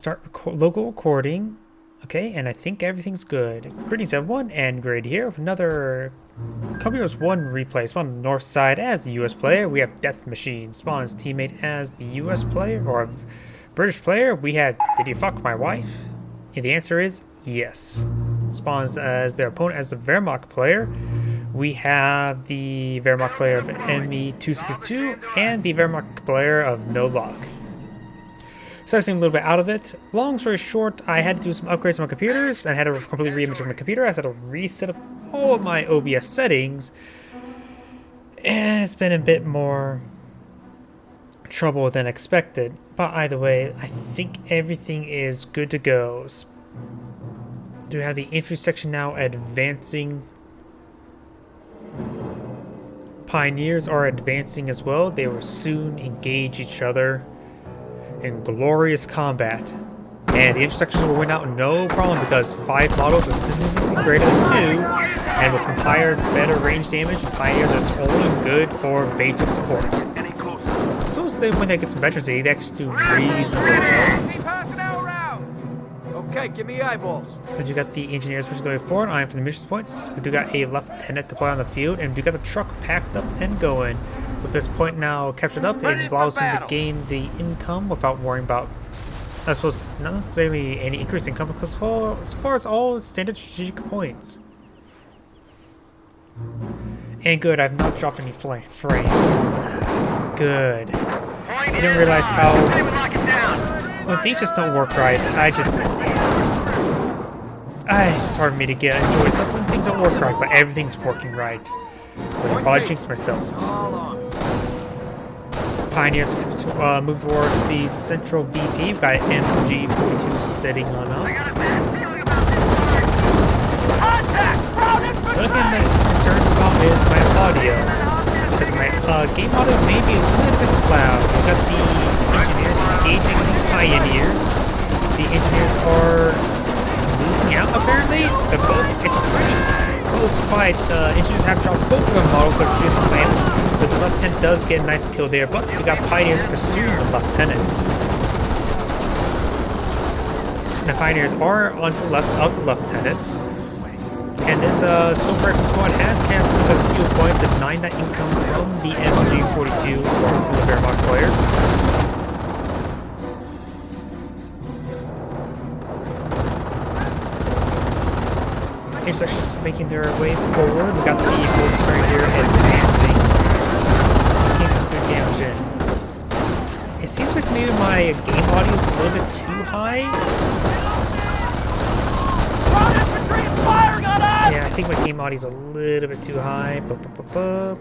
Start local recording. Okay, and I think everything's good. Greetings everyone, and Grade here with another Company Wars 1 replay. Spawn on the north side as the US player. We have Death Machine. Spawn as teammate as the US player, or British player. We have Did You Fuck My Wife? And the answer is yes. Spawns as their opponent as the Wehrmacht player. We have the Wehrmacht player of ME262 and the Wehrmacht player of NoLuck. So I was a little bit out of it. Long story short, I had to do some upgrades on my computers. I had to completely reimage my computer. I had to reset up all of my OBS settings. And it's been a bit more trouble than expected. But either way, I think everything is good to go. Do we have the infantry section now advancing? Pioneers are advancing as well. They will soon engage each other in glorious combat. And the intersections will win out no problem because 5 models is significantly greater than 2, and with higher, better range damage, Pioneers are only good for basic support. So when they get some veterans, they actually do reasonably well. Okay, give me eyeballs. But you got the engineers pushing going forward. I am for the mission points. We do got a lieutenant deployed on the field, and we do got the truck packed up and going. With this point now captured up, it allows him to gain the income without worrying about, I suppose, not necessarily any increase in income, because as far as all standard strategic points. And good, I've not dropped any frames. Good. I didn't realize how, when things just don't work right, it's hard for me to enjoy something when things don't work right, but everything's working right. I'll probably jinx myself. Pioneers move towards the central VP. We've got ME262 setting on up. The only thing I'm concerned about is my audio, because my game audio may be a little bit loud. We've got the engineers engaging the pioneers. The engineers are losing out apparently. It's a pretty close fight. The engineers have dropped both of their models, so just land. The lieutenant does get a nice kill there, but we got Pioneers pursuing the lieutenant. The Pioneers are on the left of the lieutenant. And this scope rifle squad has captured a few points to 9 that income from the ME262 or from the Wehrmacht players. Intersections making their way forward. We got the bolts right here advancing. It seems like maybe my game audio is a little bit too high. Yeah, I think my game audio is a little bit too high.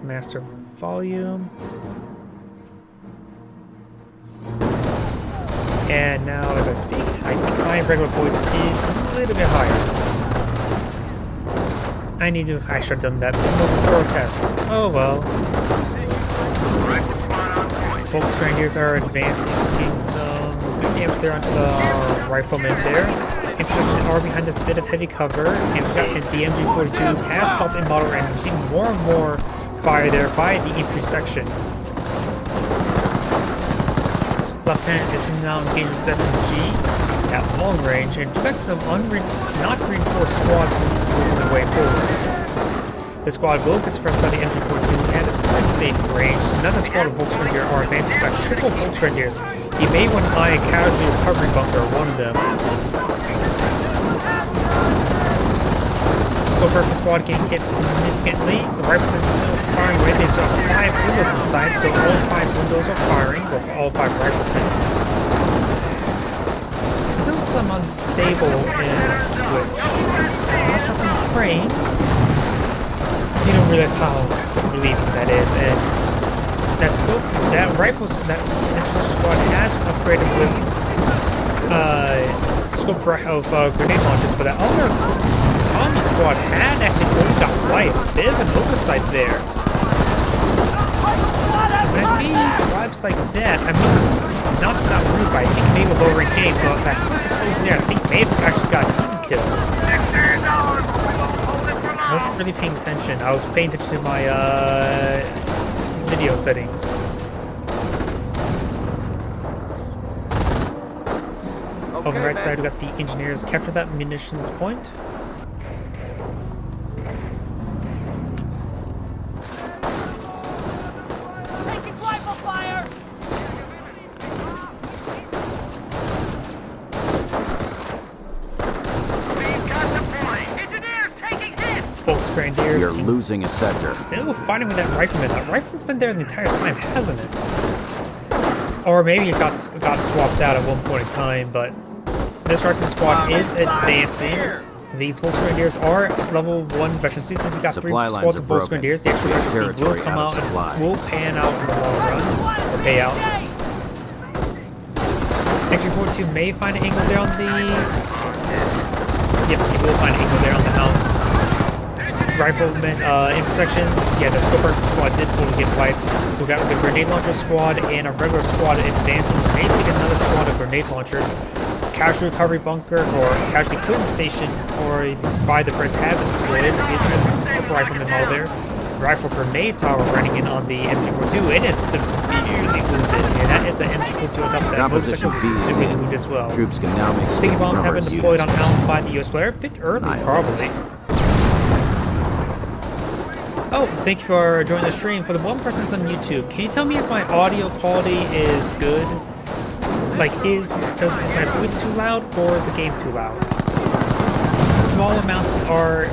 Master volume. And now, as I speak, I think my regular voice is a little bit higher. I should have done that before test. Oh well. Folks Grenadiers are advancing, getting some good damage there onto the riflemen there. Infantry are behind this bit of heavy cover, and we've got the MG42 has dropped in model and we're seeing more and more fire there by the infantry section. Lieutenant is now engaged with SMG at long range, and we've got some not reinforced squads moving their way forward. The squad will get suppressed by the MG42 at a safe range. Another squad of Volksgrenadiers are advancing by triple Volksgrenadiers. You may want to eye a casualty recovery bunker on one of them. Scope rifle squad getting hit significantly. The riflemen still firing away. They still have 5 windows inside, so all 5 windows are firing with all 5 riflemen. There's still some unstable in Twitch. I'm not dropping frames. You don't realize how relieving that is, and that scope, that rifle, that infantry squad has upgraded with scope of grenade launchers, but that other army squad had actually only got right. A bit of an oversight there. When I see vibes like that, I mean, not to sound rude, but I think maybe a lower game, but that first explosion there, I think maybe actually got a team kill. I wasn't really paying attention. I was paying attention to my video settings. Over the right side, we got the engineers capture that munitions point. Taking rifle fire! We've got the point! Engineers taking hits! Folks, Grenadiers. We are losing a sector. Still fighting with that rifleman. That rifleman's been there the entire time, hasn't it? Or maybe it got swapped out at one point in time, but this rifleman squad is advancing. These Volksgrenadiers are level 1 veteran since you got 3 squads of Volksgrenadiers. The extra veterancy will come out and will pan out in the long run, or pay out. ME262 may find an angle there on the... Yep, he will find an angle there on the house. Rifleman intersections. Yeah, the scoper squad did fully get wiped. So we got the grenade launcher squad and a regular squad advancing. Basically another squad of grenade launchers. Casualty recovery bunker or casualty equipment station or by the Brits have been deployed. These are riflemen all there. Rifle grenade tower running in on the MG42. It is severely wounded. And that is an MG42 on top of that motorcycle, which is severely wounded as well. Troops can now make sticky bombs have been deployed on Allen by the US player. A bit early, probably. Oh, thank you for joining the stream. For the one person that's on YouTube, can you tell me if my audio quality is good? Like, is my voice too loud, or is the game too loud? Small amounts are,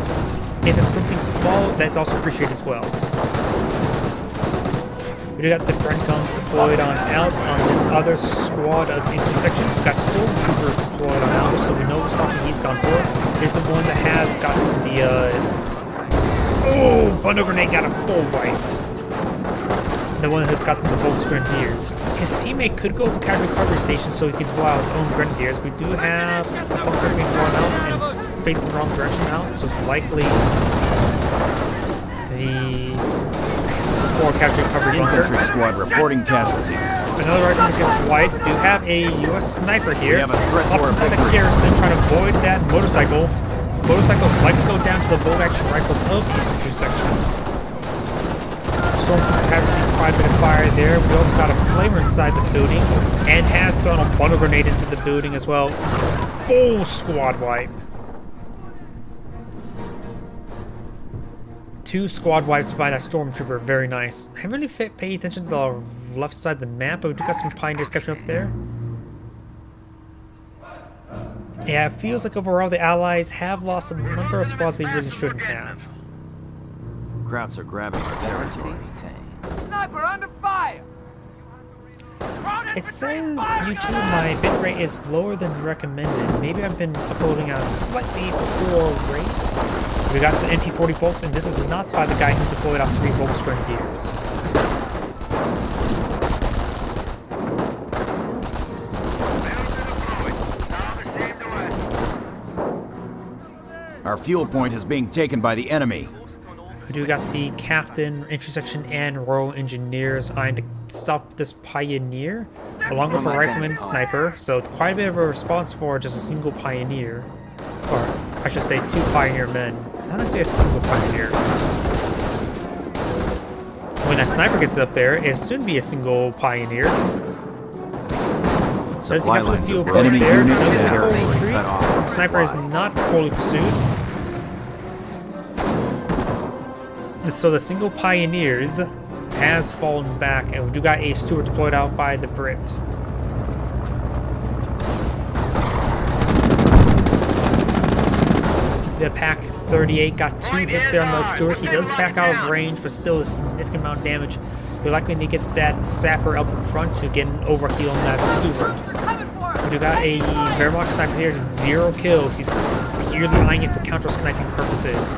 if it's something small, that's also appreciated as well. We do got the Brent guns deployed on out on this other squad of intersections. We got stormtroopers deployed on out, so we know which option he's gone for. Is the one that has gotten the oh, bundle grenade got a full wipe. The one that's got the Volksgrenadiers. His teammate could go for casualty recovery station so he can blow out his own grenadiers. We do have a bunker being blown out and it's facing the wrong direction now, so it's likely the 4 casualty recovery bunker. Infantry squad reporting casualties. Another argument against white. We do have a US sniper here. We have a threat up for inside the garrison trying to avoid that motorcycle. Motorcycles like to go down to the bolt action rifles of the infantry section. Stormtroopers have received quite a bit of fire there. We also got a flamer inside the building and has thrown a bundle grenade into the building as well. Full squad wipe. 2 squad wipes by that stormtrooper. Very nice. I haven't really paid attention to the left side of the map, but we do got some pioneers catching up there. Yeah, it feels like overall the Allies have lost a number of squads they really shouldn't have. Krauts are grabbing our territory. Sniper under fire! It says YouTube my bitrate is lower than recommended. Maybe I've been uploading at a slightly poor rate. We got some NP40 folks, and this is not by the guy who deployed off 3 Volksgrenadiers. Our fuel point is being taken by the enemy. We do got the captain, intersection, and royal engineers trying to stop this pioneer, along with a rifleman sniper. So it's quite a bit of a response for just a single pioneer, or I should say 2 pioneer men. Not necessarily a single pioneer. When that sniper gets up there, it'll soon be a single pioneer. So as you have the fuel point there, does a full retreat. The sniper is not fully pursued. So the single pioneers has fallen back, and we do got a Stewart deployed out by the Brit. The Pack 38 got 2 hits there on the Stewart. He does back out of range, but still a significant amount of damage. We're likely to get that sapper up in front to get an overkill on that Stewart. We do got a Wehrmacht sniper here, 0 kills. He's purely eyeing it for counter-sniping purposes.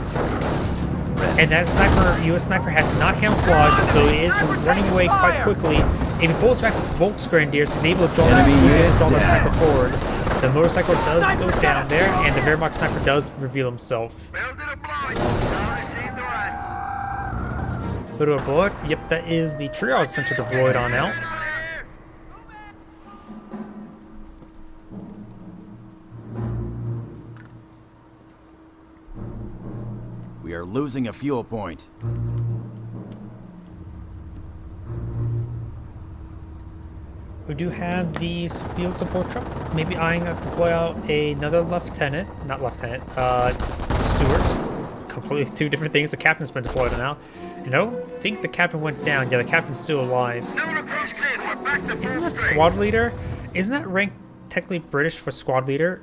And that sniper, US sniper, has not camouflaged, though he is running away quite quickly. If he pulls back his Volksgrenadiers, he's able to draw the sniper forward. The motorcycle does go down there, and the Wehrmacht sniper does reveal himself. Go to a bullet. Yep, that is the triage center deployed on out. We are losing a fuel point. We do have these field support truck. Maybe eyeing to deploy out another lieutenant. Not lieutenant. Steward. Completely two different things. The captain's been deployed now. And I don't think the captain went down. Yeah, the captain's still alive. Isn't that squad leader? Isn't that rank technically British for squad leader?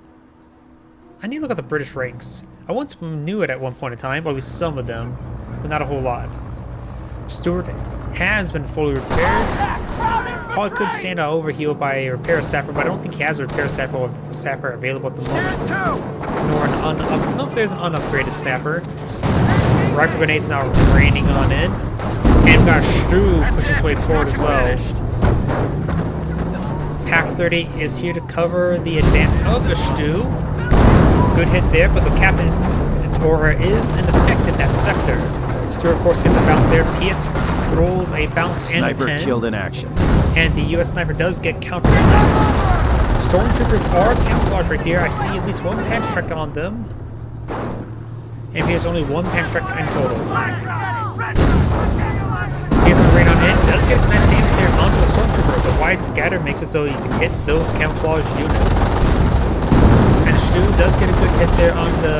I need to look at the British ranks. I once knew it at one point in time, or at least some of them, but not a whole lot. Steward has been fully repaired. Probably could stand out overheal by a repair sapper, but I don't think he has a repair sapper available at the moment. Nor an no, there's an unupgraded sapper. Rifle grenades now raining on in. And we got Stu pushing his way forward as well. Pack 30 is here to cover the advance of the Stu. Good hit there, but the captain's aura is in effect in that sector. Stu, of course, gets a bounce there. Pietz rolls a bounce and Sniper a killed in action. And the US sniper does get counter-sniped. Stormtroopers are camouflaged right here. I see at least one pan strike on them. And here's only one pan strike in total. Here's a rain on it. Does get a nice damage there onto the Stormtrooper. The wide scatter makes it so you can hit those camouflage units. And Stu does get a good hit there on the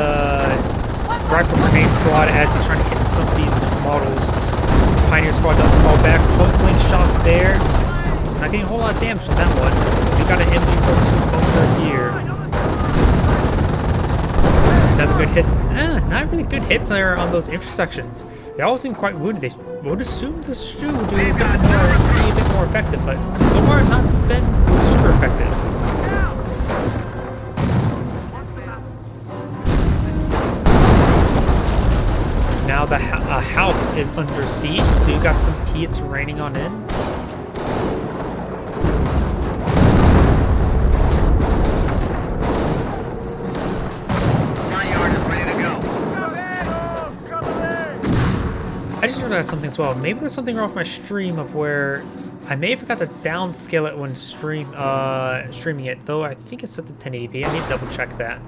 Rifle Grenade Squad as he's trying to hit some of these models. Pioneer Squad does fall back. Point blank shot there. Not getting a whole lot of damage from that one. We got an ME262 bunker here. Another good hit. Not really good hits there on those intersections. They all seem quite wounded. They would assume the Stu would be a bit more effective, but so far not been super effective. Now the house is under siege. We've got some Pietz raining on in. I just realized something as well. Maybe there's something wrong with my stream of where I may have forgot to downscale it when streaming it, though I think it's set to 1080p. I need to double check that.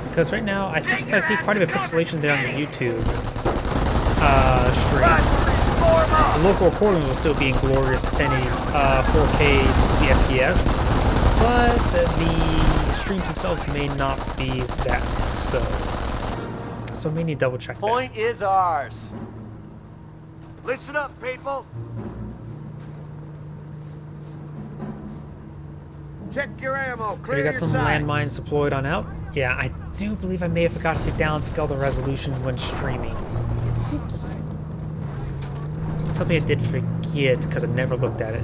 Because right now, I think I see quite a bit of pixelation there on the YouTube stream. The local recording will still be in glorious 1080, 4K 60 FPS, but the streams themselves may not be that so. So we need to double check that. Point is ours. Listen up, people. Check your ammo. Clear We got some your sight. landmines deployed on out. Yeah, I do believe I may have forgot to downscale the resolution when streaming. Oops. Something I did forget because I never looked at it.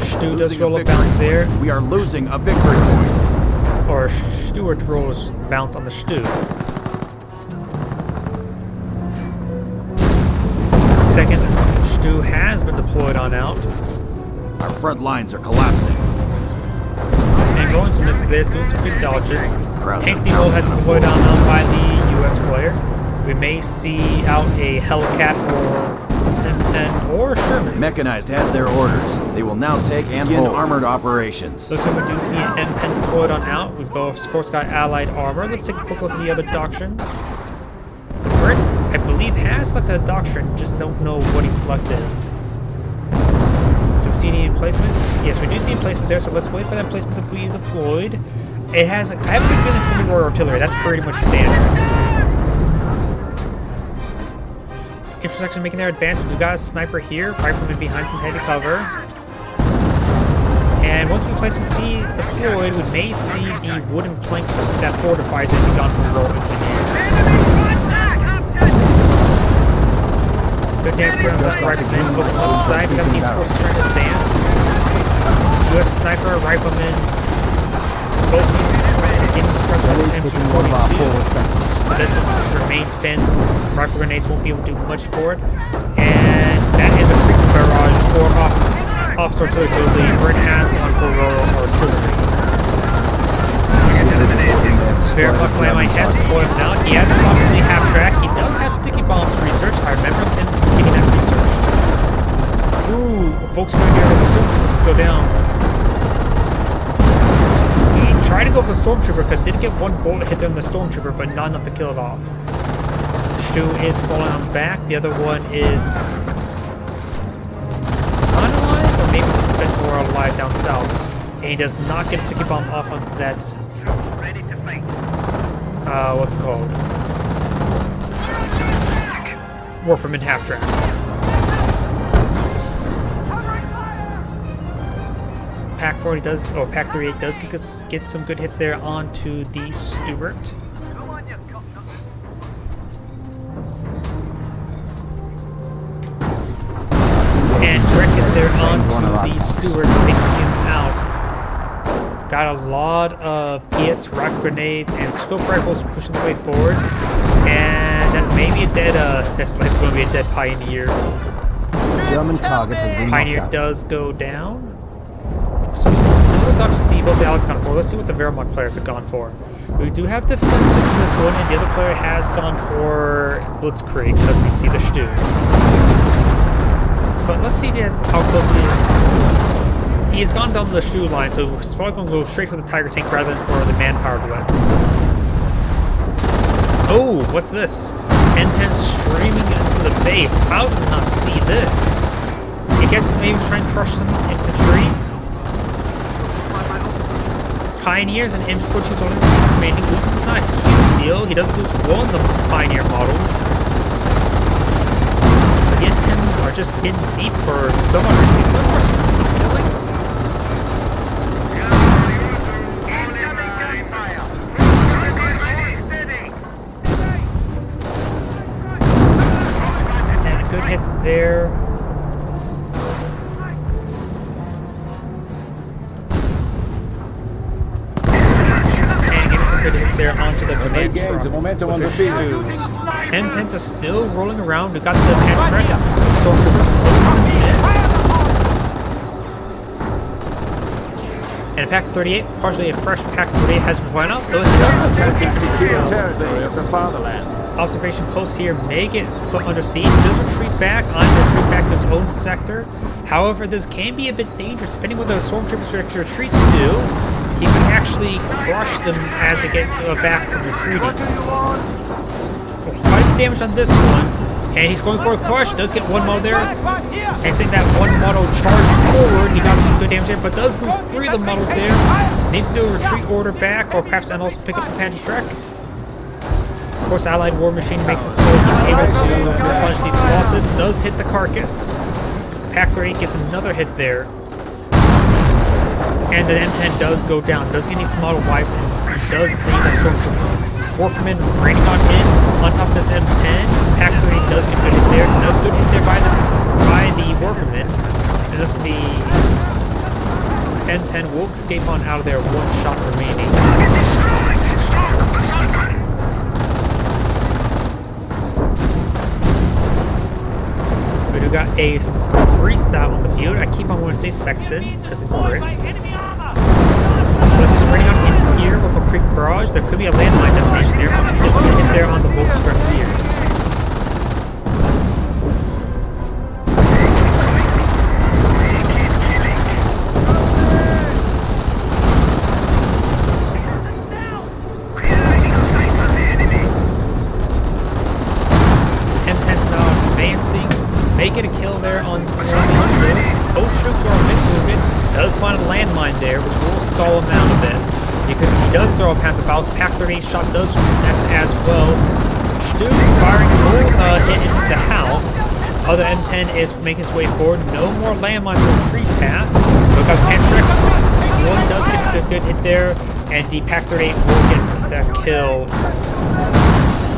Stu does roll a bounce there. We are losing a victory point. Or Stewart rolls bounce on the Stu. Second Stu has been deployed on out. Our front lines are collapsing. And going some misses there, doing some good dodges. Crowds Tank are Depot has been pouncing deployed on on out by the US player. We may see out a Hellcat or Sherman. Mechanized has their orders. They will now take and begin armored operations. Looks like we do see an M10 deployed on out. We've of course got allied armor. Let's take a quick look at the other doctrines. Bert, I believe, has selected a doctrine, just don't know what he selected. Do we see any emplacements? Yes, we do see emplacement there, so let's wait for that placement to be deployed. It has, I have a good feeling it's going to be Royal Artillery. That's pretty much standard. Intersection making their advance. We've got a sniper here, rifleman behind some heavy cover. And once we placement C deployed, we may see the wooden planks that fortifies it be gone from Royal Engineers. Good damage here on that rifleman. Both on the side, we got these forces trying to advance. US sniper, rifleman, both these getting suppressed by this M242. This one just remains pinned. Rifle grenades won't be able to do much for it. And that is a quick barrage for officer artillery, so the Brit has one for Royal Artillery. Bear Buck landmine has deployed now. He has spotted the half track. He does have sticky bombs research. I remember him taking that research. Ooh, folks going to go down. He tried to go for the Stormtrooper because did get one bullet hit there in the Stormtrooper, but not enough to kill it off. Stu is falling on back. The other one is unalive or down south. And he does not get a sticky bomb off onto that, Ready to fight. what's it called? Warframen half-track. Pack 40 does, or Pack 38 does get some good hits there onto the Stuart. Go on, you cock. And direct hit there onto the Stuart, taking him out. Got a lot of Piets, rocket grenades, and scope rifles pushing the way forward. And that may be a dead, that's like going to be a dead Pioneer. German target has been knocked Pioneer out. does go down. So we'll talk to both the Alex gone for. Let's see what the Wehrmacht players have gone for. We do have defensive in this one, and the other player has gone for Blitzkrieg because we see the Stews. But let's see how close he is. He has gone down the Stew line, so he's probably going to go straight for the Tiger tank rather than for the manpower blitz. Oh, what's this? N10 streaming into the base. How did I not see this? I guess he's maybe trying to crush some infantry. Pioneers and M42s only remaining, losing the side. Huge deal. He does lose one of the Pioneer models. But the N10s are just hitting deep for some other reason. He's going for he's killing. And good hits there. Good hits there onto the command gains the momentum on the field. M10s are still rolling around. We got the Patrick Stormtroopers over this. And a Pack 38, partially a fresh Pack 38 has been pointed out, though it does have to Secure territory of the fatherland. Observation post here may get put under siege. Does retreat back, retreat back to his own sector. However, this can be a bit dangerous depending on what the Stormtroopers retreats do. He can actually crush them as they get back from retreating. Quite a bit of damage on this one. And he's going for a crush. Does get one model there. And seeing that one model charge forward, he got some good damage there, but does lose 3 of the models there. Needs to do a retreat order back, or perhaps and also pick up the Panther Shrek. Of course, Allied War Machine makes it so he's able to replenish these losses. Does hit the carcass. Pack 38 gets another hit there. And the M10 does go down, does get these model wipes, and does save that Stormtrooper. Warfman raining on top of this M10. Pack 3 does get good hit there. Another good hit there by the Warfman. And thus the M10 will escape on out of there, 1 shot remaining. We do got a priest out on the field. I keep on wanting to say Sexton, because it's Brit. Let's just running on in here with a quick barrage. There could be a landmine detonation there. It's going to hit there on the Volkswagen gears. M10's now advancing. May get a kill there on one of these troops. Both troops are mid-movement. Does find a landmine there, which will stall him down a bit. He does throw a Panzerfaust. Pack 38 shot does connect as well. Stu firing rolls hit into the house. Other M10 is making his way forward. No more landmines on the retreat path. Look up Pantrix. One does get a good hit there, and the Pack 38 will get that kill.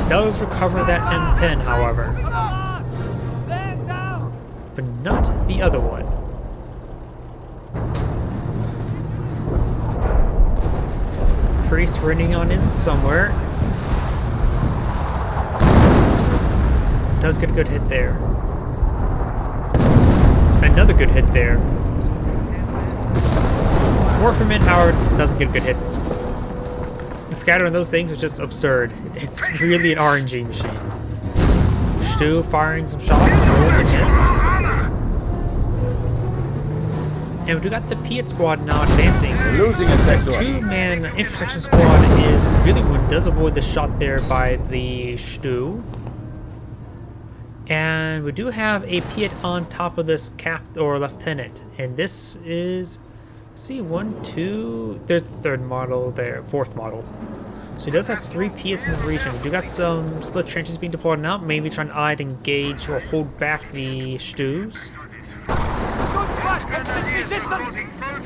Does recover that M10, however. But not the other one. Priest running on in somewhere. Does get a good hit there. Another good hit there. Warfman, however, doesn't get good hits. The scatter on those things is just absurd. It's really an RNG machine. Stu firing some shots, rolls a miss. And we do got the Piet squad now advancing. We're losing a This sector. 2-man intersection squad is really what does avoid the shot there by the Stu. And we do have a Piet on top of this cap or lieutenant. And this is See, 1, 2. There's the third model there, fourth model. So he does have 3 Piats in the region. We do got some slit trenches being deployed now. Maybe trying to either engage or hold back the stews.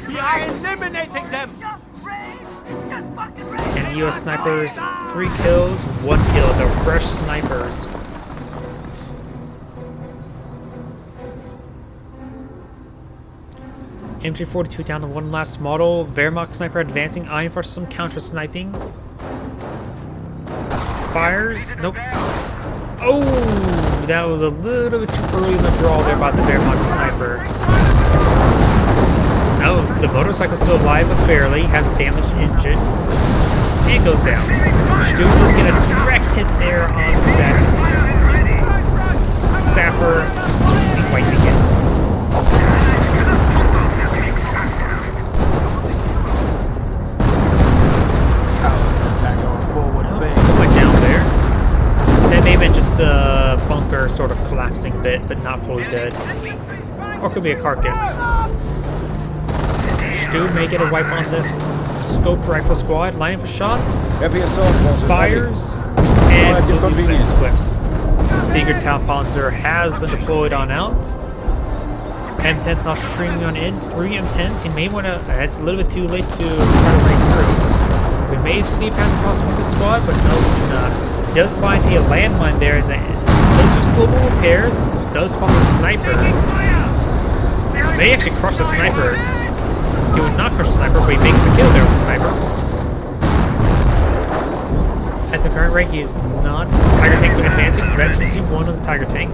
We are eliminating them! And the US snipers, 3 kills, 1 kill. They're fresh snipers. MG42 down to 1 last model. Wehrmacht sniper advancing, eyeing for some counter sniping. Fires. Nope. Oh, that was a little bit too early in the draw there by the Wehrmacht sniper. Oh, the motorcycle's still alive, but barely. Has a damaged engine. And goes down. Stu is going to direct hit there onto that sapper. Be wiping it. Something went down there. That may have been just the bunker sort of collapsing a bit, but not fully dead. Or could be a carcass. Stu may get a wipe on this scoped rifle squad. Line up a shot. Heavy assault forces. Fires. And flips. Tiger Panzer has been deployed on out. M10's now streaming on in. 3 M10s. He may want to... It's a little bit too late to try to break through. We may see a pass across with the squad, but no, we do not. He does find a landmine there. Does use global repairs. Does spawn the sniper. May actually crush the sniper. He would not crush the sniper, but he makes the kill there with the sniper. At the current rate, he is not. Tiger tank been advancing. Eventually see one on the Tiger tank.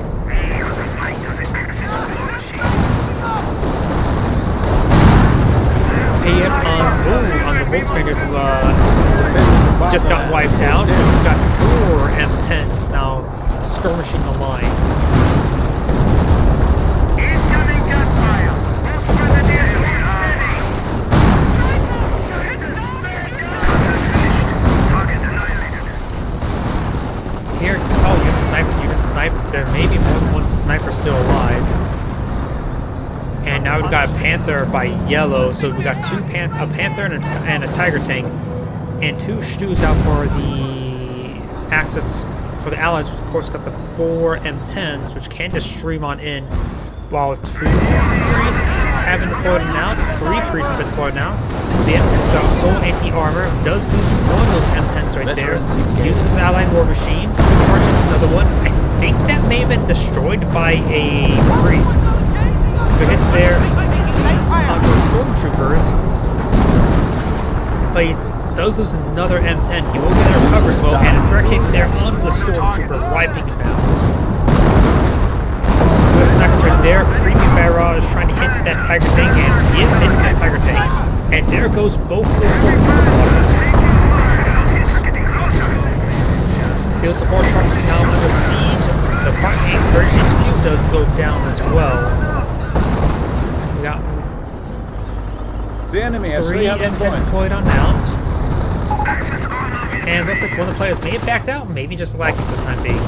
Pay on the Volksbangers just got wiped out. We've got 4 M10s now skirmishing the lines. Incoming gunfire! Here, it's all unit sniper. Unit sniper. There may be more than 1 sniper still alive. And now we've got a Panther by yellow, so we got a Panther and a Tiger tank, and 2 Stews out for the Axis. For the Allies, of course, got the 4 M10s, which can just stream on in, while 2 priests have been deployed now. 3 priests have been deployed now. The M10's got soul anti-armor, does lose 1 of those M10s right there. Uses Allied War Machine, charging another one. I think that may have been destroyed by a priest. Good hit there onto the stormtroopers, but he does lose another M10. He will get a recover as well, and a direct hit there onto the stormtrooper, wiping him out. The sniper's right there, creepy barrage trying to hit that Tiger tank, and he is hitting that Tiger tank. And there goes both of those stormtrooper bodies. Field support truck is now under siege. The Part 8 British HQ does go down as well. We got The enemy has 3 M10s deployed on out. And looks like one of the players may have backed out, maybe just lagging for the time being.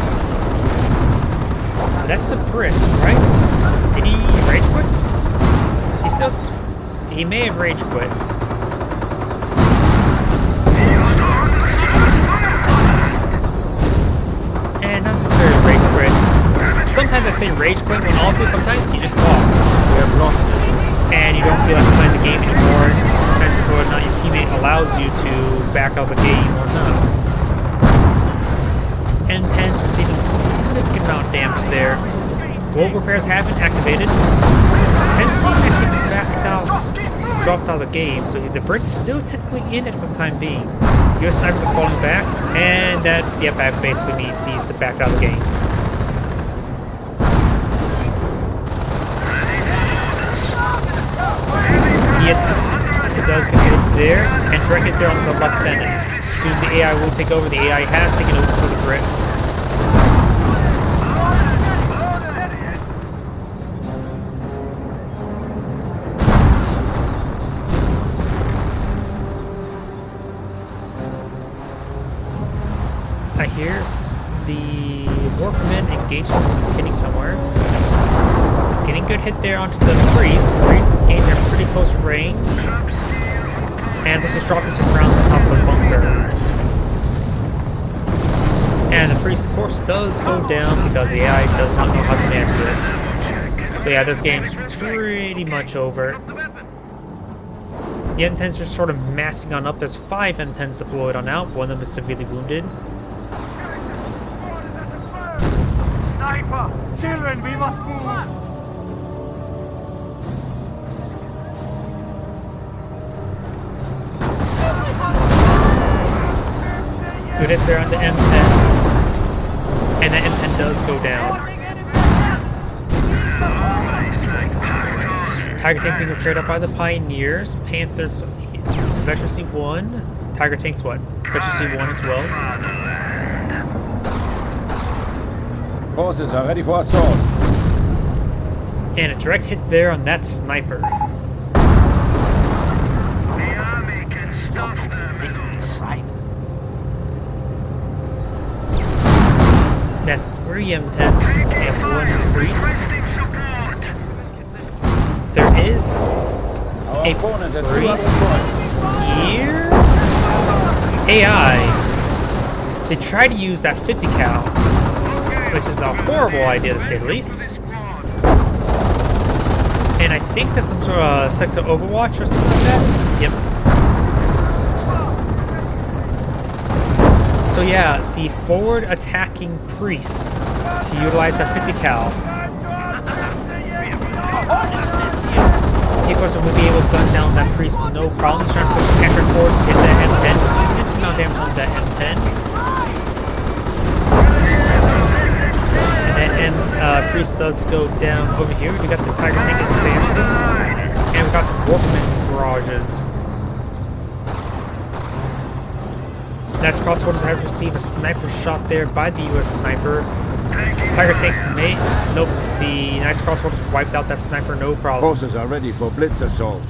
That's the Brit, right? Did he rage quit? He may have rage quit. And not necessarily rage quit. Sometimes I say rage quit when also sometimes you just lost. We have lost it. And you don't feel like playing the game anymore, depends on whether or not your teammate allows you to back out the game or not. M10's receiving a significant amount of damage there. Global repairs have been activated. And seem actually been backed out, dropped out of the game, so the Brits still technically in it for the time being. US snipers are falling back, and that, yep, that basically means he's back out of the game. It does get hit there, and direct it there on the lieutenant. Soon the AI will take over. The AI has taken over for the Brit. I hear the Warfman engages hitting somewhere. Getting good hit there onto the priest. Priest is getting there pretty close range. And this is dropping some rounds on top of the bunker. And the priest, of course, does go down because the AI does not know how to manage it. So yeah, this game's pretty much over. The M10s are sort of massing on up. There's 5 M10s deployed on out. One of them is severely wounded. Sniper! Children, we must move! Good hits there on the M10s. And that M10 does go down. Tiger tank being repaired up by the Pioneers. Panthers, Veteran C1. Tiger tanks what? Veteran C1 as well. Forces are ready for assault. And a direct hit there on that sniper. The army can stop them. That's 3 M10s and 1 priest. There is Our a opponent has priest here. AI. They try to use that 50 cal, which is a horrible idea to say the least. And I think that's some sort of sector overwatch or something like that. Yep. So yeah, the forward attacking priest to utilize that 50 cal. Of course, we'll be able to gun down that priest no problem. He's trying to push the counter force to hit that M10. Significant amount of damage on that M10. And then priest does go down over here. We got the Tiger tank advancing. And we got some Wolfman barrages. That's crossborders have received a sniper shot there by the US sniper. Tiger tank may. Nope, the Knights crossborders wiped out that sniper, no problem. Forces are ready for blitz assault.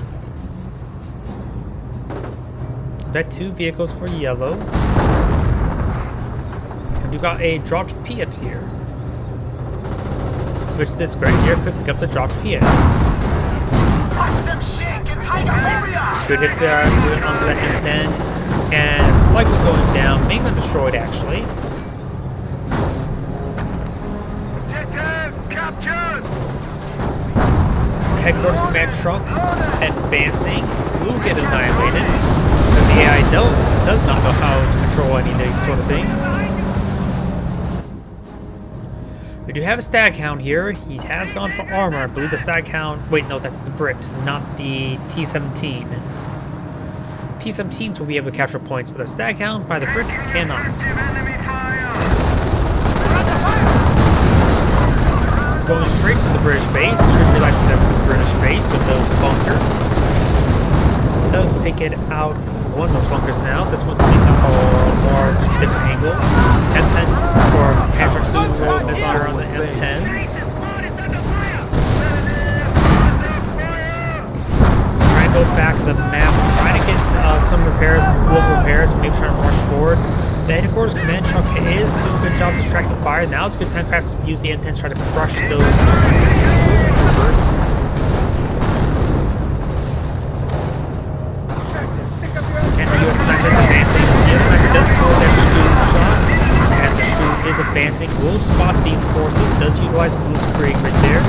Vet 2 vehicles for yellow. And you got a dropped Piat here. Which this great here could pick up the dropped Piat. Watch them shake and Tiger, hurry up! Good hits there onto that M10. And it's likely going down, maybe not destroyed actually. Objective captured! Headquarters command truck advancing will get annihilated because the AI does not know how to control any of these sort of things. We do have a stag hound here. He has gone for armor. I believe the stag hound. Wait, no, that's the Brit, not the T-17. T-17s will be able to capture points, but the stag hound by the Brit cannot. Enemy fire! Going straight to the British base. Should realize that's the British base with those bunkers. Does take it out one of those bunkers now. This one's facing a more different angle. M10s or Patrick Super missile on the M10s. Trying to go back to the map, trying to get some repairs, global repairs, maybe trying to rush forward. The headquarters command truck is doing a good job distracting fire. Now it's a good time perhaps to use the M10s to try to crush those troopers. And the US sniper is advancing. The US sniper does pull that Stu shot. As the Stu is advancing, will spot these forces, does utilize Blitzkrieg right there.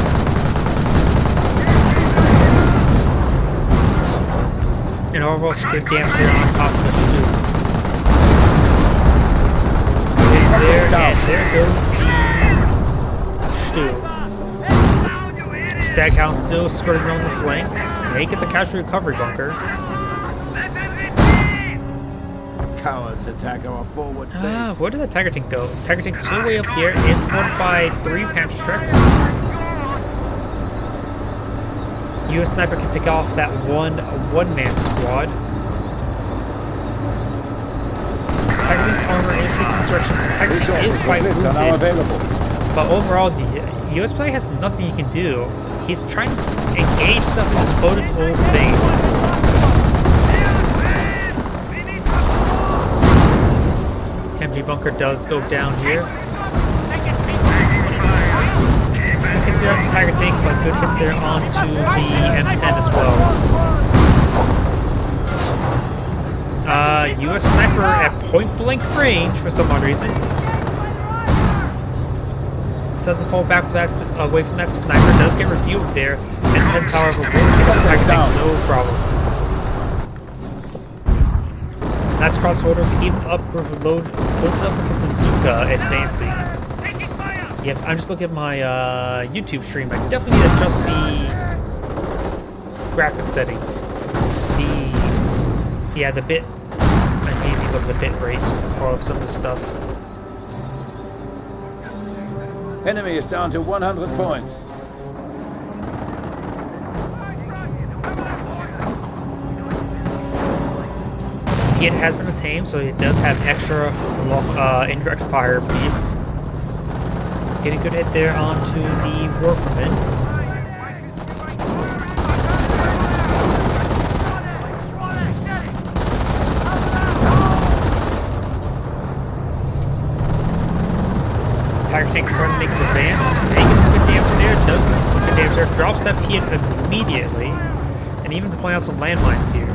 And overall some good damage there on top of the Stu. There, and there goes the Stu. Stag hound still skirting on the flanks. Make it the casualty recovery bunker. Cowards attack our forward base. Where did the Tiger tank go? Tiger tank's still way up here. Is supported by 3 Panther trucks. US sniper can pick off that one-man squad. Tiger tank's armor is facing destruction. Tiger tank is quite wounded. But overall, the US player has nothing he can do. He's trying to engage stuff and explode his old base. MG bunker does go down here. His there on the Tiger tank, but good hits there onto the M10 as well. US sniper at point blank range for some odd reason. Doesn't fall back with that, away from that sniper. Does get reviewed there. M10s, however, will pick up the Tiger tank, no problem. That's crossholders, even up with loaded up with the bazooka advancing. Yep, I'm just looking at my YouTube stream. I definitely need to adjust the graphic settings. The bit. I need to look at the bit rate for some of this stuff. Enemy is down to 100 points. It has been tamed, so it does have extra indirect fire piece. Get a good hit there onto the workman. Tiger tank starting to make his advance. Making some good damage there. Does make some good damage there. Drops that Piet immediately. And even to point out some landmines here.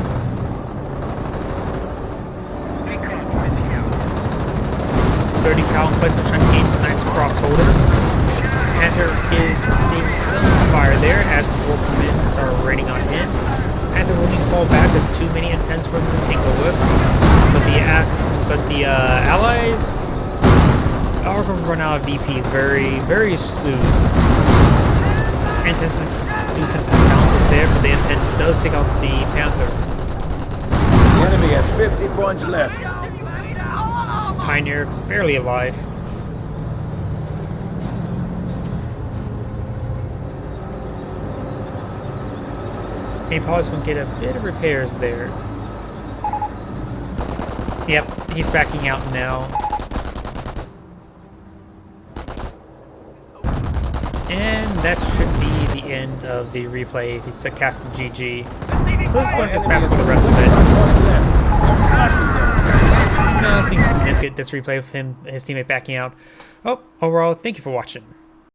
30 cal in placement trying to engage the Knights across holders. Panther is seeing some fire there as the workmen are raining on him. Panther will need to fall back. There's too many intents for him to take the whip. But the allies are going to run out of VPs very, very soon. Intents do some bounces there, but the intent does take out the Panther. The enemy has 50 points left. Pioneer barely alive. He probably going to get a bit of repairs there. Yep, he's backing out now. And that should be the end of the replay. He's casting GG. So this is going to just pass for the rest of it. Nothing significant this replay with him, his teammate backing out. Oh, overall, thank you for watching.